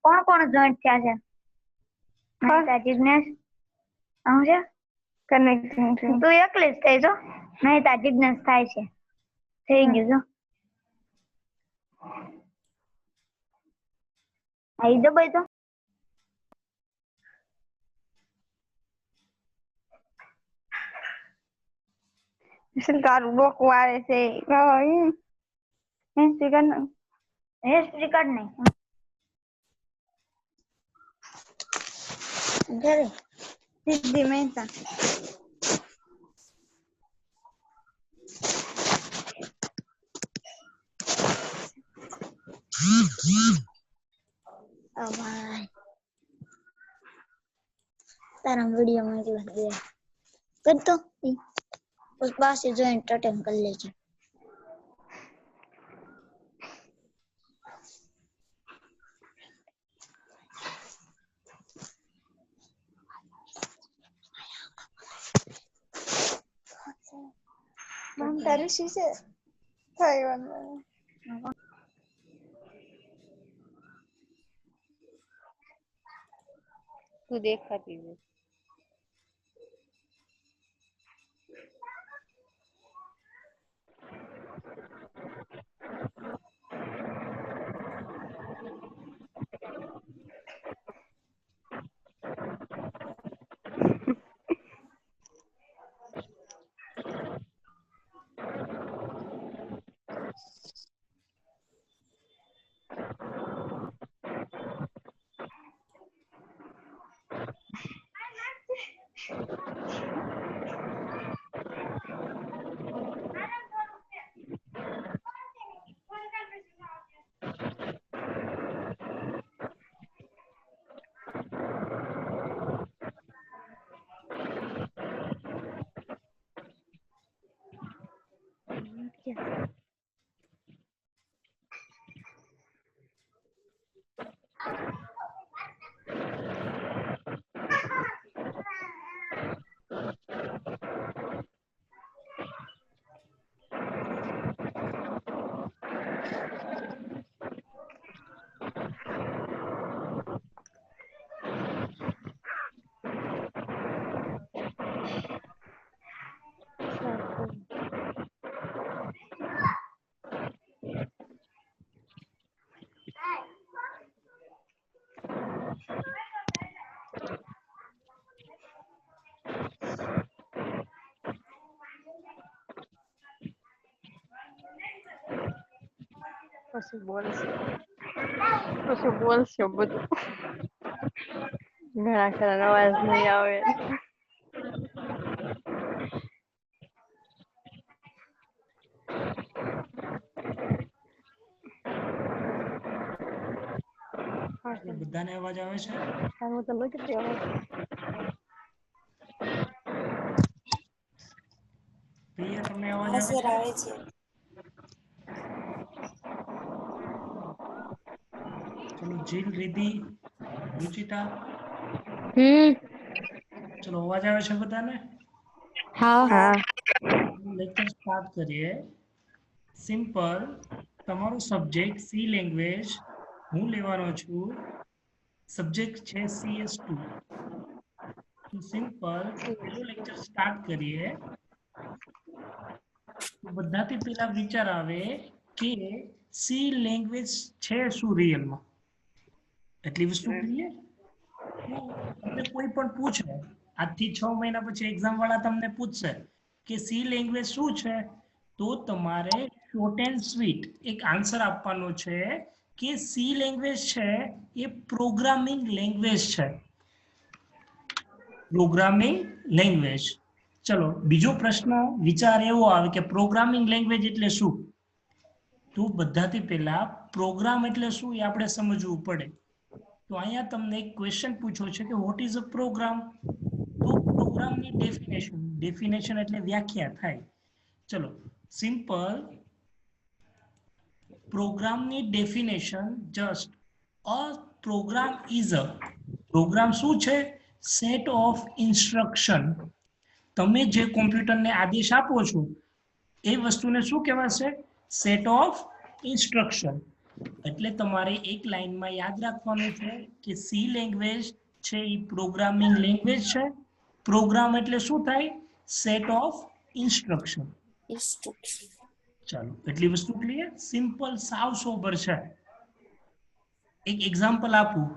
કોણ કોણ જોઈન્ટ થયા છે? નહિતા, જિગ્નેશ, સમજે કનેક્ટિંગ છે. તું એકલી જ થઈ જો. નહિતા, જિગ્નેશ થાય છે. થઈ ગયું જો. આઈ દબાઈ તો વિશાલ તારું ડોકું આવે છે. હિસ્ટ્રી કર ને. હિસ્ટ્રી કાઢ નહીં. ઘરે સિદ્ધિ મહેતા. તારા વિડિયો મોકલા દે કરતો ઉસ પાસે જોઈન્ટ અટેન્ડ કરી લેજે. તારી શીશે થઈ વાનું. તું દેખાતી છે. પછી બોલશે બધું. ઘણા ખરા અવાજ નહીં આવે. બધાને અવાજ આવે છે? હું તો લખી દેવા. પ્રિયા, તમને અવાજ આવે છે? ચલો, જીલ, રિધિ, રુચિતા. ચલો, અવાજ આવે છે બધાને? હા. લેક્ચર સ્ટાર્ટ કરીએ. સિમ્પલ. તમારો સબ્જેક્ટ સી લેંગ્વેજ. હું લેવાનો છું. સબ્જેક્ટ છે CS2. તો સિમ્પલ પહેલો લેક્ચર સ્ટાર્ટ કરીએ. તો બધાથી પહેલા વિચાર આવે કે સી લેંગ્વેજ છે શું રિયલમાં? એટલી વસ્તુ ક્લિયર? તમને કોઈ પણ પૂછે, આજથી 6 મહિના પછી એક્ઝામ વાળા તમને પૂછશે કે સી લેંગ્વેજ શું છે, તો તમારે શોર્ટ એન્ડ સ્વીટ એક આન્સર આપવાનો છે કે સી લેંગ્વેજ છે એ પ્રોગ્રામિંગ લેંગ્વેજ છે. Programming language. ચલો, બીજો પ્રશ્ન વિચાર એવો આવે કે પ્રોગ્રામિંગ લેંગ્વેજ એટલે શું? તો બધાથી પહેલા પ્રોગ્રામ એટલે શું એ આપણે સમજવું પડે. તો અહીંયા તમને એક ક્વેશ્ચન પૂછ્યો છે કે વોટ ઇઝ અ પ્રોગ્રામ? તો પ્રોગ્રામની ડેફિનેશન એટલે વ્યાખ્યા થાય. ચલો, સિમ્પલ. પ્રોગ્રામની definition just a program is a program શું છે? Set of instruction. તમે જે કોમ્પ્યુટરને આદેશ આપો છો એ વસ્તુને શું કહેવાશે? Set of instruction. એટલે તમારે એક લાઈનમાં યાદ રાખવાનું છે કે સી લેંગ્વેજ છે એ પ્રોગ્રામિંગ લેંગ્વેજ છે. પ્રોગ્રામ એટલે શું થાય? Set of instruction. ચાલો એટલી વસ્તુ ક્લિયર? સિમ્પલ, સાવ સોબર છે. એક એક્ઝામ્પલ આપું.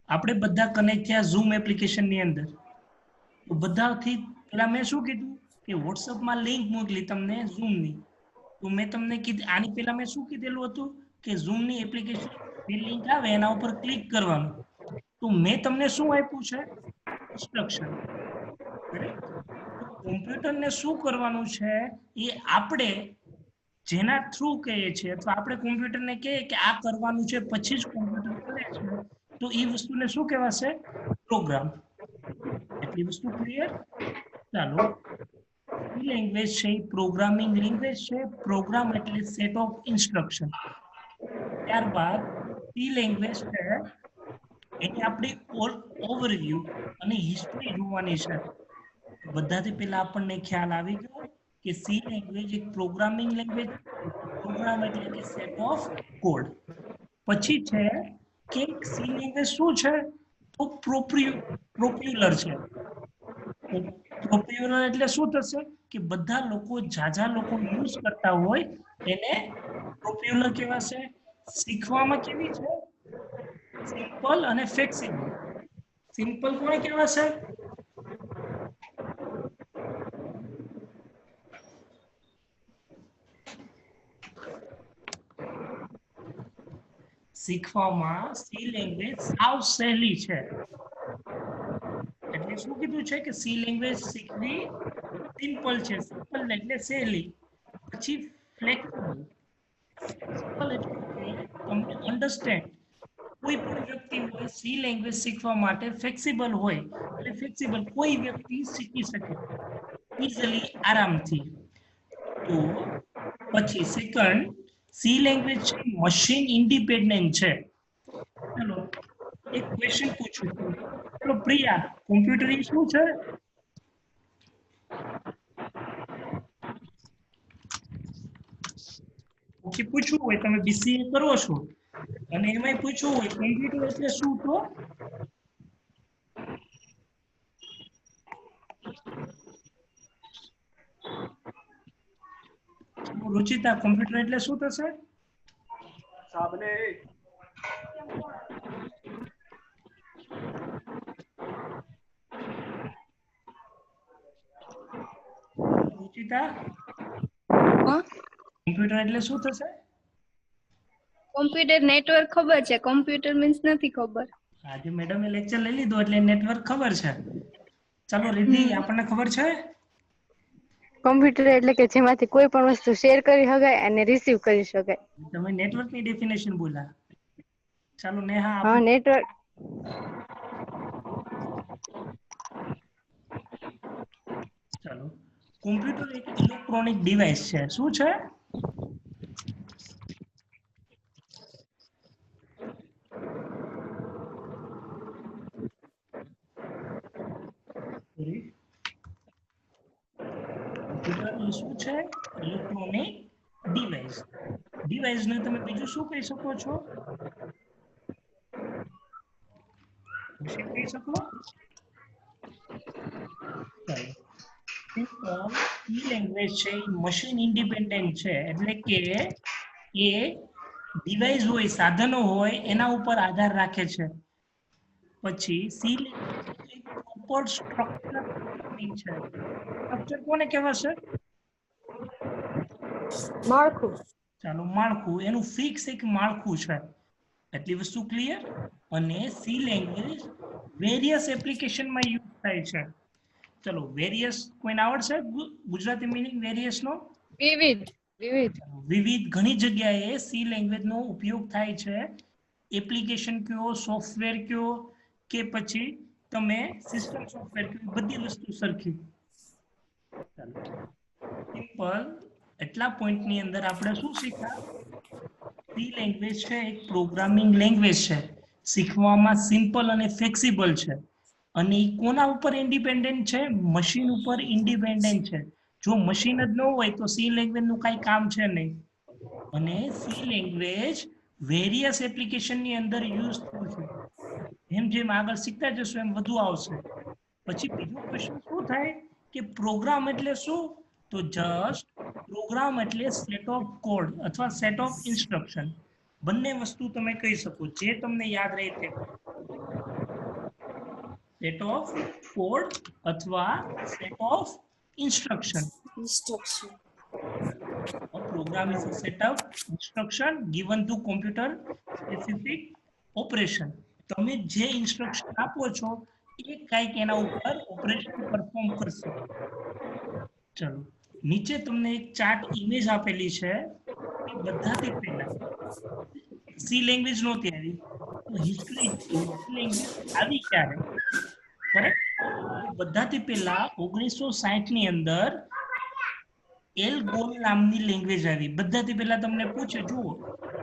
આપણે બધા કનેક્ટ થયા ઝૂમ એપ્લિકેશનની અંદર. તો બધાથી પહેલા મેં શું કીધું કે વોટ્સઅપમાં લિંક મોકલી તમને ઝૂમની. તો મેં તમને કીધું આની પહેલા મેં શું કીધેલું હતું કે ઝૂમની એપ્લિકેશનની લિંક આવે એના ઉપર ક્લિક કરવાનું. તો મેં તમને શું આપ્યું છે? ઇન્સ્ટ્રક્શન. કરેક્ટ? તો કોમ્પ્યુટરને શું કરવાનું છે એ આપણે જેના થ્રુ કહીએ છીએ અથવા આપણે કોમ્પ્યુટરને કહીએ કે આ કરવાનું છે પછી જ કોમ્પ્યુટર કરે છે તો એ વસ્તુને શું કહેવાશે? પ્રોગ્રામ. એટલી વસ્તુ ક્લિયર? ચાલો. સી લેંગ્વેજ છે એ પ્રોગ્રામિંગ લેંગ્વેજ છે. પ્રોગ્રામ એટલે સેટ ઓફ ઇન્સ્ટ્રક્શન. ત્યારબાદ સી લેંગ્વેજ છે એની આપણી ઓવરવ્યૂ અને હિસ્ટ્રી જોવાની છે. બધાથી પહેલા આપણને ખ્યાલ આવી ગયો કે સી લેંગ્વેજ એક પ્રોગ્રામિંગ લેંગ્વેજ. પ્રોગ્રામ એટલે કે સેટ ઓફ કોડ. પછી છે કે સી લેંગ્વેજ શું છે? તો પ્રોપ્યુલર છે. પ્રોપ્યુલર એટલે શું થશે કે બધા લોકો જાજા લોકો યુઝ કરતા હોય એને પ્રોપ્યુલર કહેવાશે. શીખવામાં કેવી છે? સિમ્પલ અને ફ્લેક્સિબલ. સિમ્પલ કોને કહેવાશે? શીખવામાં સી લેંગ્વેજ સાવ સહેલી છે. એટલે શું કીધું છે કે સી લેંગ્વેજ શીખવી સિમ્પલ છે. સિમ્પલ એટલે સહેલી. પછી ફ્લેક્સિબલ. ફ્લેક્સિબલ એટલે કે તમને અન્ડરસ્ટેન્ડ. કોઈ પણ વ્યક્તિ હોય સી લેંગ્વેજ શીખવા માટે ફ્લેક્સિબલ હોય એટલે ફ્લેક્સિબલ કોઈ વ્યક્તિ શીખી શકે ઇઝીલી, આરામથી. તો પછી સેકન્ડ, સી લેંગ્વેજ છે મશીન ઇન્ડિપેન્ડન્ટ છે. ચલો એક ક્વેશ્ચન પૂછું છું. ચલો પ્રિયા, કોમ્પ્યુટર એ શું છે? ઓકે, પૂછવું હોય તમે બીસીએ કરો છો અને એમાંય પૂછવું હોય કોમ્પ્યુટર એટલે શું? તો રુચિતા, કોમ્પ્યુટર એટલે શું થશે? રુચિતા, કોમ્પ્યુટર એટલે શું થશે? કોમ્પ્યુટર નેટવર્ક ખબર છે, કોમ્પ્યુટર મીન્સ નથી ખબર. આજે મેડમે લેક્ચર લઈ લીધું એટલે નેટવર્ક ખબર છે. ચાલો રિદ્ધિ, આપણને ખબર છે? કોમ્પ્યુટર એટલે કે જેમાંથી કોઈ પણ વસ્તુ શેર કરી શકાય અને રિસીવ કરી શકાય. તમે નેટવર્કની ડેફિનેશન બોલ્યા. ચાલો નેહા, હા, નેટવર્ક ચાલો. કોમ્પ્યુટર એક ઇલેક્ટ્રોનિક ડિવાઇસ છે. શું છે? કોમ્પ્યુટર શું છે? Electronic device. ડિવાઇસને તમે બીજું શું કહી શકો છો? મશીન કહી શકો? ચાલો. સિમ્પલ સી લેંગ્વેજ છે મશીન ઇન્ડિપેન્ડન્ટ છે એટલે કે એ ડિવાઇસ હોય, સાધનો હોય એના ઉપર આધાર રાખે છે. પછી C language proper structure programming છે. સ્ટ્રક્ચર કોને કહેવાશે? માળખું. ચાલો, માળખું. એનું ફિક્સ એક માળખું છે. એટલી વસ્તુ ક્લિયર? અને સી લેંગ્વેજ વેરિયસ એપ્લિકેશનમાં યુઝ થાય છે. ચલો, વેરિયસ કોઈને આવડશે ગુજરાતી મીનિંગ વેરિયસ નો? વિવિધ. વિવિધ ઘણી જગ્યાએ સી લેંગ્વેજ નો ઉપયોગ થાય છે. એપ્લિકેશન કયો, સોફ્ટવેર કયો કે પછી તમે સિસ્ટમ સોફ્ટવેર કયો, બધી વસ્તુ સરખી. ચાલો, સિમ્પલ એટલા પોઈન્ટની અંદર આપણે શું શીખ્યા? સી લેંગ્વેજ છે એક પ્રોગ્રામિંગ લેંગ્વેજ છે. શીખવામાં સિમ્પલ અને ફ્લેક્સિબલ છે. અને એ કોના ઉપર ઇન્ડિપેન્ડન્ટ છે? મશીન ઉપર ઇન્ડિપેન્ડન્ટ છે. જો મશીન જ ન હોય તો સી લેંગ્વેજ નું કઈ કામ છે નહીં. અને સી લેંગ્વેજ વેરિયસ એપ્લિકેશનની અંદર યુઝ થયું છે. જેમ આગળ શીખતા જશો એમ વધુ આવશે. પછી બીજો ક્વેશ્ચન શું થાય કે પ્રોગ્રામ એટલે શું? તો જસ્ટ પ્રોગ્રામ એટલે સેટ ઓફ કોડ અથવા સેટ ઓફ ઇન્સ્ટ્રક્શન. બંને વસ્તુ તમે કહી શકો, જે તમને યાદ રહે તે. સેટ ઓફ કોડ અથવા set of instruction. A program is a set of instruction given to computer specific operation. તમે જે ઇન્સ્ટ્રક્શન આપો છો એ કંઈક એના ઉપર ઓપરેશન પરફોર્મ કરશે. ચલો નીચે તમને એક ચાર્ટ ઇમેજ આપેલી છે. એ બધાથી પહેલા સી લેંગ્વેજ નહોતી આવી, તો હિસ્ટ્રી લેંગ્વેજ આવી ક્યારે? કરેક્ટ. બધાથી પહેલા 1960 ની અંદર એલગોલ નામની લેંગ્વેજ આવી. બધાથી પહેલા તમને પૂછે, જુઓ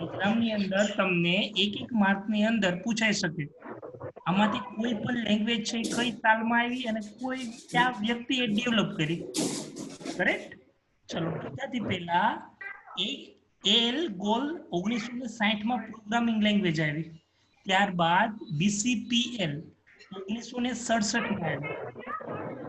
એક્ઝામની અંદર તમને એક માર્કની અંદર પૂછાઈ શકે આમાંથી કોઈ પણ લેંગ્વેજ છે કઈ સાલમાં આવી અને કોઈ કયા વ્યક્તિએ ડેવલપ કરી. કરેક્ટ. ચલો બધાથી પહેલા એલગોલ 1960 માં પ્રોગ્રામિંગ લેંગ્વેજ આવી. ત્યારબાદ BCPL 1967 માં આવી.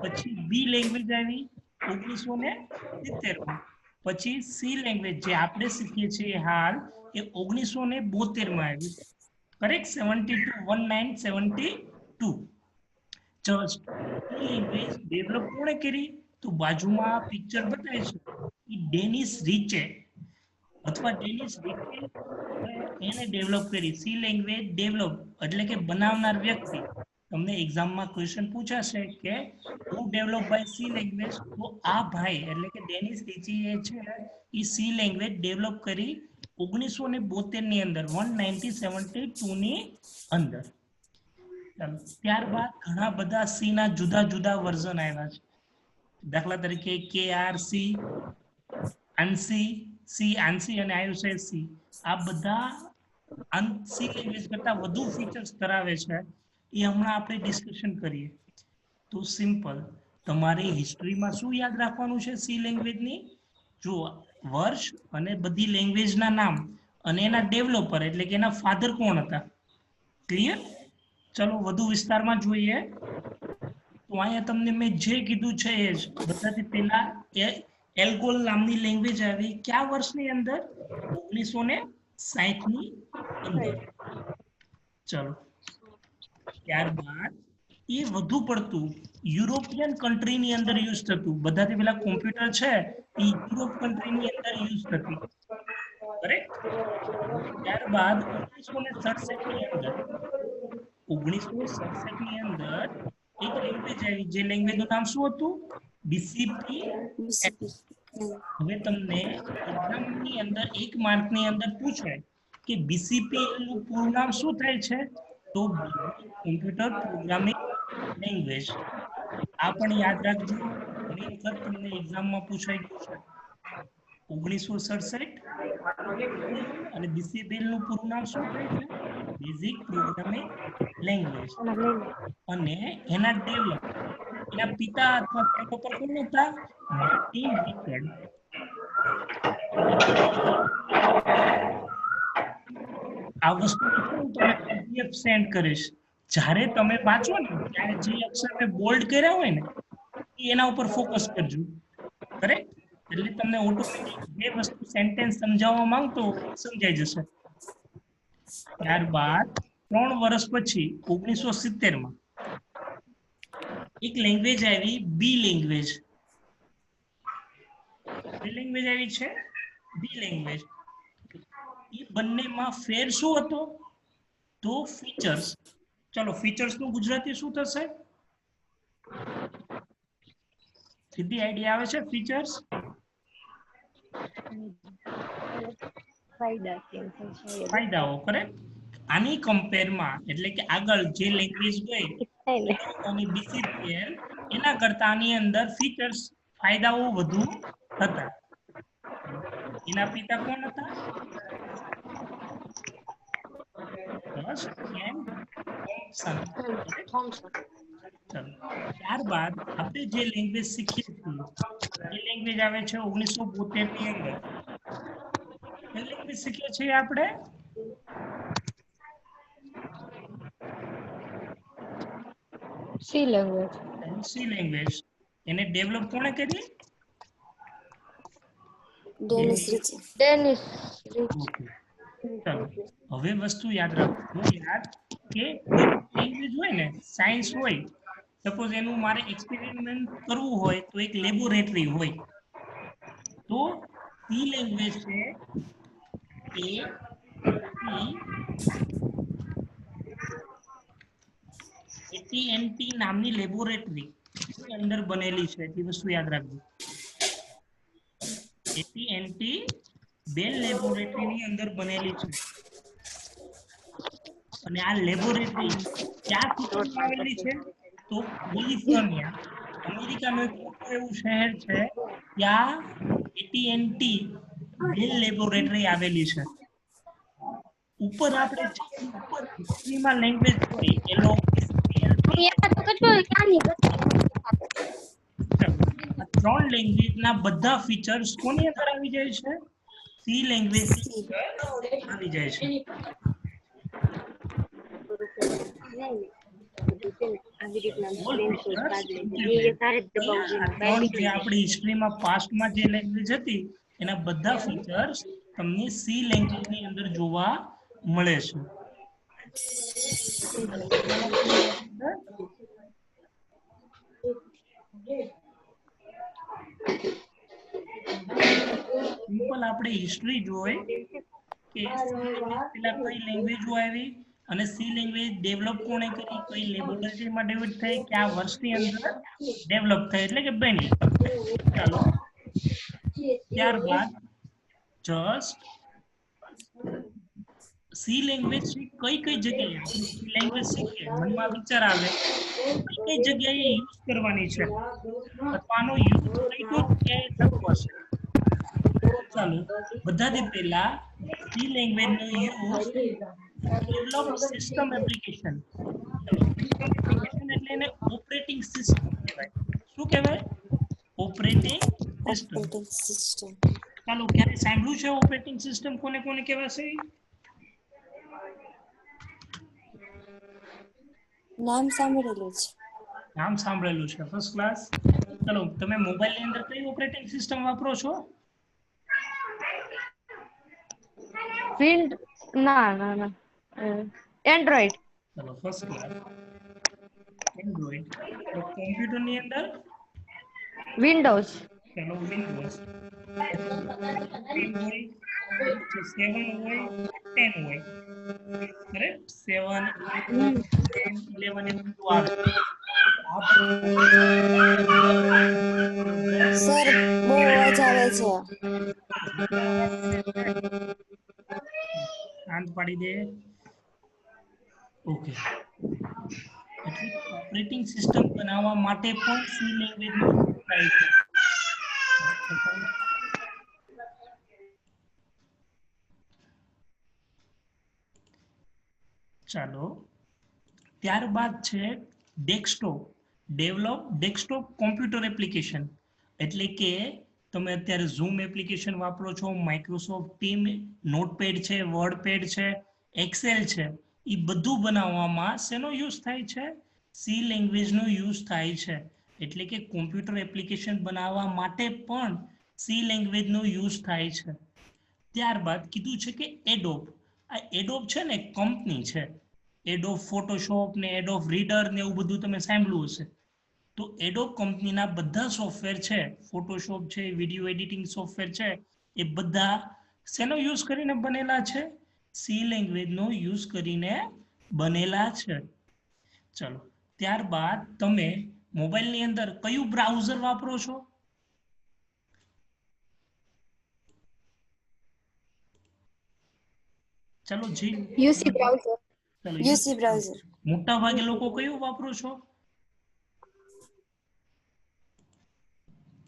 પછી બી લેંગ્વેજ આવી 1970 માં. પછી સી લેંગ્વેજ જે આપણે શીખીએ છીએ હાલ એ 1972 માં આવી. કરેક્ટ. 1972. જસ્ટ એ લેંગ્વેજ ડેવલપ કોણે કરી? તો બાજુમાં પિક્ચર બતાવે છે એ ડેનિસ રીચે અથવા ડેનિસ રીચે એને ડેવલપ કરી. સી લેંગ્વેજ ડેવલપ એટલે કે બનાવનાર વ્યક્તિ. તમને એક્ઝામમાં ક્વેશ્ચન પૂછાશે કે હુ ડેવલપ બાય સી લેંગ્વેજ, તો આ ભાઈ એટલે કે ડેનિસ રીચે છે એ સી લેંગ્વેજ ડેવલપ કરી 1972 ની અંદર, 1972 ની અંદર. ત્યારબાદ ઘણા બધા સી ના જુદા જુદા વર્ઝન આવ્યા છે. દાખલા તરીકે KRC, ANSI, ANSI અને IUC. આ બધા ANSI લેંગ્વેજ કરતા વધુ ફીચર્સ ધરાવે છે. એ હમણાં આપણે ડિસ્કશન કરીએ. તો સિમ્પલ તમારે હિસ્ટ્રીમાં શું યાદ રાખવાનું છે સી લેંગ્વેજની? જો વર્ષ અને બધી લેંગ્વેજના નામ અને એના ડેવલપર એટલે કે એના ફાધર કોણ હતા. ક્લિયર? ચલો વધુ વિસ્તારમાં જોઈએ. તો અહીંયા તમને મેં જે કીધું છે એ જ. બધાથી પહેલા એલ્ગોલ નામની લેંગ્વેજ આવી કયા વર્ષની અંદર? 1960 ની અંદર. ચલો ત્યારબાદ એ વધુ પડતું યુરોપિયન કન્ટ્રીની અંદર યુઝ થતું. બધાથી પહેલા કોમ્પ્યુટર છે એ યુરોપ કન્ટ્રીની અંદર યુઝ થતી. કરેક્ટ. ત્યારબાદ 1967 ની અંદર 1967 ની અંદર એક લેંગ્વેજ આવી, જે લેંગ્વેજનું નામ શું હતું? BCP. હવે તમને એક્ઝામની અંદર એક માર્કની અંદર પૂછાય કે BCPL નું પૂરું નામ શું થાય છે? તો કમ્પ્યુટર પ્રોગ્રામિંગ લેંગ્વેજ. આ પણ યાદ રાખજો, ઘણી વખત તમને એક્ઝામમાં પૂછાઈ ગયું છે. 1967 અને BCPL નું પૂરું નામ શું થાય છે? Basic programming language. અને એના ડેવલપ એના પિતા અથવા ડેવલપર કોણ હતા? Martin Richard. આ વસ્તુ હું તમને PDF સેન્ડ કરીશ. જ્યારે તમે વાંચો ને ત્યારે જે અક્ષર મેં બોલ્ડ કર્યા હોય ને એના ઉપર ફોકસ કરજો. કરેક્ટ. એટલે તમને ઓટોમેટિક જે વસ્તુ સેન્ટેન્સ સમજાવવા માંગતો સમજાઈ જશે. ત્યારબાદ 3 વર્ષ પછી 1970 માં એક લેંગ્વેજ આવી બી લેંગ્વેજ. કઈ લેંગ્વેજ આવી છે? બી લેંગ્વેજ. એ બંનેમાં ફેર શું હતો? તો ફીચર્સ. ચલો ફીચર્સ નું ગુજરાતી શું થશે? સીધી આઈડિયા આવે છે? ફીચર્સ ફાયદાઓ. કરેક્ટ. આની કમ્પેરમાં એટલે કે આગળ જે લેંગ્વેજ ગઈ અને BCPL એના કરતા આની અંદર ફીચર્સ ફાયદાઓ વધુ હતા. એના પિતા કોણ હતા? ત્યારબાદ આપણે જે લેંગ્વેજ શીખીએ છીએ એ લેંગ્વેજ આવે છે 1972 ની અંદર. કઈ લેંગ્વેજ શીખીએ છીએ આપણે? C language. સી લેંગ્વેજ એને ડેવલપ કોણે કરી? ડેનિસ રિચે. ડેનિસ. ઓકે, ચાલો હવે વસ્તુ યાદ રાખજો યાર કે કોઈ લેંગ્વેજ હોય ને, સાયન્સ હોય, સપોઝ એનું મારે એક્સપેરિમેન્ટ કરવું હોય તો એક લેબોરેટરી હોય, તો સી લેંગ્વેજ છે એટીએનટી નામની લેબોરેટરી ની અંદર બનેલી છે, એ વસ્તુ યાદ રાખજો. એટીએનટી બેલ લેબોરેટરી ની અંદર બનેલી છે અને આ લેબોરેટરી ક્યાં સિટીમાં આવેલી છે? તો કેલિફોર્નિયા, અમેરિકાનું એક મોટું એવું શહેર છે, ત્યાં એટીએનટી બેલ લેબોરેટરી આવેલી છે. ઉપર આપણે ઉપર હિસ્ટ્રીમાં લેંગ્વેજ હોય એલો ત્રણ લેંગ્વેજ ના બધા ફીચર્સ કોની અંદર આવી જાય છે? સી લેંગ્વેજ આવી જાય છે. જે આપણી હિસ્ટ્રીમાં પાસ્ટમાં જે લેંગ્વેજ હતી એના બધા ફીચર્સ તમને સી લેંગ્વેજ ની અંદર જોવા મળે છે. સિમ્પલ આપણે હિસ્ટ્રી જોઈ કે પેલા કઈ લેંગ્વેજો આવી અને સી લેંગ્વેજ ડેવલપ કોણે કરી, કઈ લેબોરેટરીમાં ડેવલપ થઈ, કયા વર્ષની અંદર ડેવલપ થઈ, એટલે કે બની. ચાલો ત્યારબાદ જસ્ટ સી લેંગ્વેજ કઈ કઈ જગ્યાએ આપણે સી લેંગ્વેજ શીખીએ મનમાં વિચાર આવે કઈ કઈ જગ્યાએ યુઝ કરવાની છે અથવા આનો યુઝ કઈ કઈ જગ્યાએ થતો હશે. ચાલો બધાથી પહેલા સી લેંગ્વેજ નો use develop system application. System application એટલે એને ઓપરેટિંગ સિસ્ટમ કહેવાય. શું કહેવાય? Operating system. ચાલો ક્યારે સાંભળ્યું છે ઓપરેટિંગ સિસ્ટમ કોને કોને કહેવાશે? નામ સાંભળેલું છે. નામ સાંભળેલું છે, ફર્સ્ટ ક્લાસ. ચાલો તમે મોબાઈલ ની અંદર કઈ ઓપરેટિંગ સિસ્ટમ વાપરો છો? એન્ડ્રોઈડ. ચાલો ફર્સ્ટ ક્લાસ, એન્ડ્રોઈડ. કોમ્પ્યુટર ની અંદર વિન્ડોઝ. ચાલો વિન્ડોઝ. 10 હોય, 7 હોય, 10 હોય, કરેક્ટ? 7, 10, 11 એવું બધું આવે. સર બહુ અવાજ આવે છે. શાંત પાડી દે. ઓકે, એટલે ઓપરેટિંગ સિસ્ટમ બનાવવા માટે પણ સી લેંગ્વેજ નો ઉપયોગ થાય છે. ચાલો ત્યારબાદ છે desktop. Develop desktop computer application, એટલે કે તમે અત્યારે ઝૂમ એપ્લિકેશન વાપરો છો, માઇક્રોસોફ્ટ ટીમ નોટપેડ છે, વર્ડપેડ છે, એક્સેલ છે, એ બધું બનાવવામાં શેનો યુઝ થાય છે? સી લેંગ્વેજ નો યુઝ થાય છે. એટલે કે કોમ્પ્યુટર એપ્લિકેશન બનાવવા માટે પણ સી લેંગ્વેજ નો યુઝ થાય છે. ત્યારબાદ કીધું છે કે એડોબ. આ એડોબ છે ને કંપની છે. એડોબ ફોટોશોપ ને એડોબ રીડર ને એવું બધું તમે સાંભળ્યું હશે. તો એડોબ કંપનીના બધા સોફ્ટવેર છે, ફોટોશોપ છે, વિડીયો એડિટિંગ સોફ્ટવેર છે, એ બધા શેનો યુઝ કરીને બનેલા છે? સી લેંગ્વેજ નો યુઝ કરીને બનેલા છે. ચલો ત્યારબાદ તમે મોબાઈલની અંદર કયું બ્રાઉઝર વાપરો છો? ચલો જી યુસી બ્રાઉઝર. ચલો યુસી બ્રાઉઝર. મોટા ભાગે લોકો કયું વાપરો છો?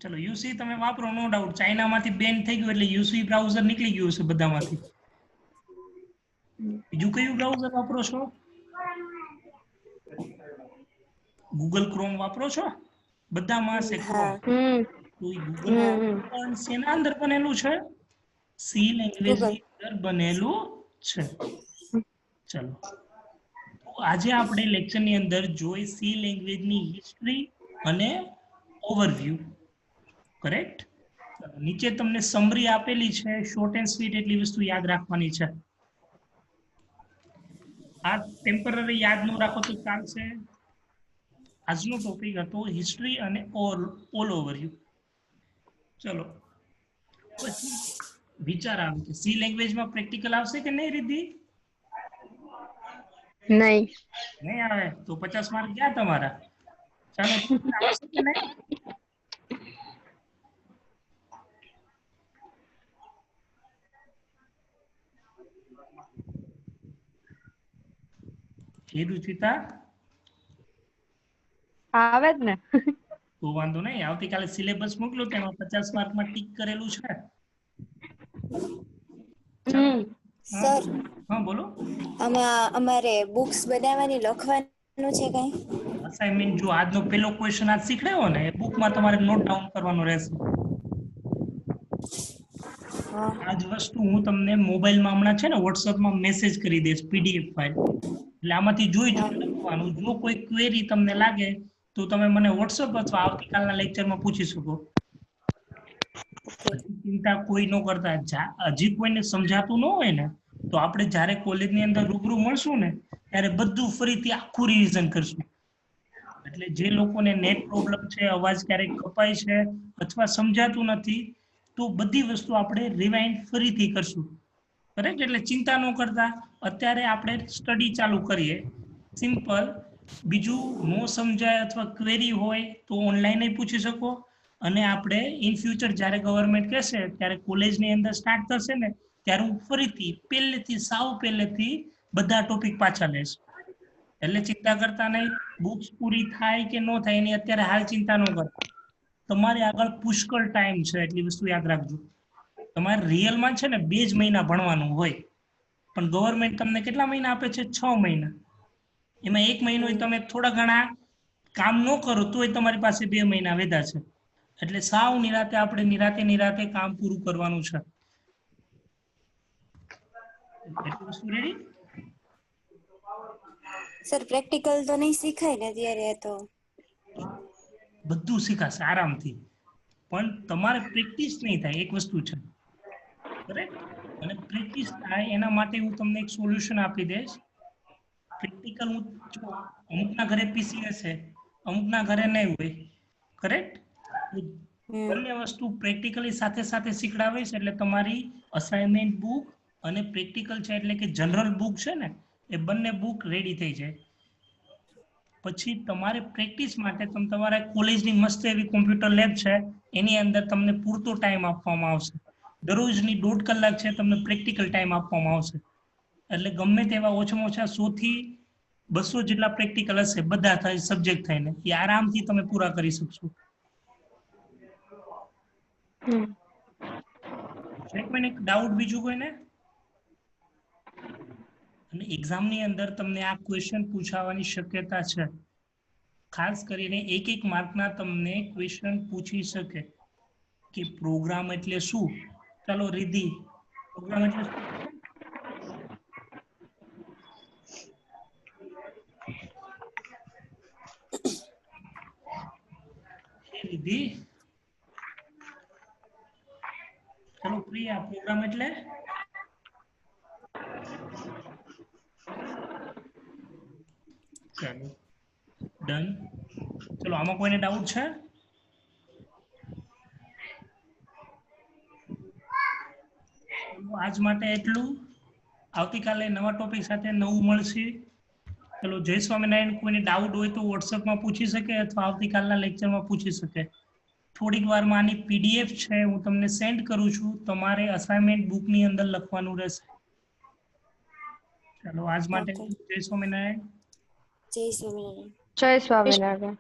ચલો યુસી તમે વાપરો, નો ડાઉટ. ચાઇનામાંથી બેન થઈ ગયું એટલે યુસી બ્રાઉઝર નીકળી ગયું છે બધામાંથી. બીજું કયું બ્રાઉઝર વાપરો છો? ગૂગલ ક્રોમ વાપરો છો? બધામાં છે ક્રોમ. તો એ ગૂગલ પણ શેના અંદર બનેલું છે? સી લેંગ્વેજ ની અંદર બનેલું છે. ચલો આજે આપણે લેક્ચરની અંદર જોઈ સી લેંગ્વેજની હિસ્ટ્રી અને ઓવરવ્યુ. કરેક્ટ? નીચે તમને સમરી આપેલી છે, શોર્ટ એન્ડ સ્વીટ એટલી વસ્તુ યાદ રાખવાની છે. આ ટેમ્પરરી યાદ ન રાખો તો ચાલશે. આજનો ટોપિક હતો હિસ્ટ્રી અને ઓલ ઓવરવ્યુ. ચલો પછી વિચાર આવે કે સી લેંગ્વેજમાં પ્રેક્ટિકલ આવશે કે નહીં રીતિ? નહીં આવે તો 50 માર્ક ગયા તમારા. ચાલો આવશે કે નહીં? એ રુચિતા આવે જ ને. તો વાંધો નહીં, આવતીકાલે સિલેબસ મોકલો તેમાં 50 માર્કમાં ટીક કરેલું છે. સર હા બોલો. આમાં અમારે બુક્સ બનાવવાની લખવાનું છે કઈ? અસાઇનમેન્ટ જો આજનો પહેલો ક્વેશ્ચન આજ શીખડાયો ને એ બુકમાં તમારે નોટ ડાઉન કરવાનો રહેશે. આજ વસ્તુ હું તમને મોબાઈલમાં હમણાં છે ને વોટ્સએપમાં મેસેજ કરી દઈશ પીડીએફ ફાઇલ. એટલે આમાંથી જોઈ લખવાનું. જો કોઈ ક્વેરી તમને લાગે તો તમે મને વોટ્સએપ અથવા આવતીકાલના લેક્ચરમાં પૂછી શકો. ચિંતા કોઈ ન કરતા. હજી કોઈને સમજાતું ન હોય ને તો આપણે જ્યારે કોલેજની અંદર રૂબરૂ મળશું ને ત્યારે બધું ફરીથી આખું રિવિઝન કરશું. એટલે જે લોકોને નેટ પ્રોબ્લેમ છે, અવાજ ક્યારેક કપાય છે અથવા સમજાતું નથી તો બધી વસ્તુ આપણે રિવાઇન્ડ ફરીથી કરશું. કરેક્ટ? એટલે ચિંતા ન કરતા. અત્યારે આપણે સ્ટડી ચાલુ કરીએ સિમ્પલ. બીજું નો સમજાય અથવા ક્વેરી હોય તો ઓનલાઈન પૂછી શકો. અને આપણે ઇન ફ્યુચર જ્યારે ગવર્મેન્ટ કહેશે ત્યારે કોલેજની અંદર સ્ટાર્ટ થશે ને ત્યારે હું ફરીથી પહેલેથી બધા ટોપિક પાછા લઈશ. એટલે ચિંતા કરતા નહીં. બુક્સ પૂરી થાય કે ન થાય એની અત્યારે હાલ ચિંતા ન કરતા. તમારે આગળ પુષ્કળ ટાઈમ છે એટલી વસ્તુ યાદ રાખજો. તમારે રિયલમાં છે ને 2 જ મહિના ભણવાનું હોય પણ ગવર્મેન્ટ તમને કેટલા મહિના આપે છે? 6 મહિના. એમાં 1 મહિનો તમે થોડા ઘણા કામ ન કરો તોય તમારી પાસે 2 મહિના વેધા છે. એટલે સાવ નિરાતે આપણે નિરાતે કામ પૂરું કરવાનું છે. એટલી વસ્તુ રેડી? સર પ્રેક્ટિકલ તો નહીં શીખાય ને ત્યારે તો? બધું શીખાશે આરામથી, પણ તમારે પ્રેક્ટિસ નહીં થાય. એક વસ્તુ છે કરેક્ટ? અને પ્રેક્ટિસ થાય એના માટે હું તમને એક સોલ્યુશન આપી દઈશ. પ્રેક્ટિકલ અમુકના ઘરે પીસી હશે, અમુકના ઘરે નહીં હોય. કરેક્ટ? બંને વસ્તુ પ્રેક્ટિકલી સાથે સાથે શીખડાવીશ એટલે તમારી અસાઇનમેન્ટ બુક અને પ્રેક્ટિકલ છે એટલે કે જનરલ બુક છે ને એ બંને બુક રેડી થઈ જાય. પછી તમારે પ્રેક્ટિસ માટે તમારા કોલેજની મસ્ત એવી કોમ્પ્યુટર લેબ છે એની અંદર તમને પૂરતો ટાઈમ આપવામાં આવશે. દરરોજની 1.5 કલાક છે તમને પ્રેક્ટિકલ ટાઈમ આપવામાં આવશે. એટલે ગમે તેવા ઓછામાં ઓછા 100 થી 200 જેટલા પ્રેક્ટિકલ હશે બધા થાય સબ્જેક્ટ થઈને એ આરામથી તમે પૂરા કરી શકશો. કોઈને ડાઉટ બીજું કોઈને? અને એક્ઝામની અંદર તમને આ ક્વેશ્ચન પૂછાવાની શક્યતા છે. ખાસ કરીને 1 માર્કના તમને ક્વેશ્ચન પૂછી શકે કે પ્રોગ્રામ એટલે શું. ચાલો રિધિ, પ્રોગ્રામ એટલે શું? રિધિ ચલો પ્રિયા, પ્રોગ્રામ એટલે? ચાલો ડન. ચલો આમાં કોઈને ડાઉટ છે? આજ માટે એટલું. આવતીકાલે નવા ટોપિક સાથે નવું મળશે. ચલો જય સ્વામિનારાયણ. કોઈને ડાઉટ હોય તો વોટ્સએપમાં પૂછી શકે અથવા આવતીકાલના લેક્ચરમાં પૂછી શકે. થોડીક વારમાં આની પીડીએફ છે હું તમને સેન્ડ કરું છું. તમારે અસાઇનમેન્ટ બુકની અંદર લખવાનું રહેશે. ચાલો આજ માટે જય સ્વામિનારાયણ. જય સ્વામિનારાયણ. જય સ્વામિનારાયણ.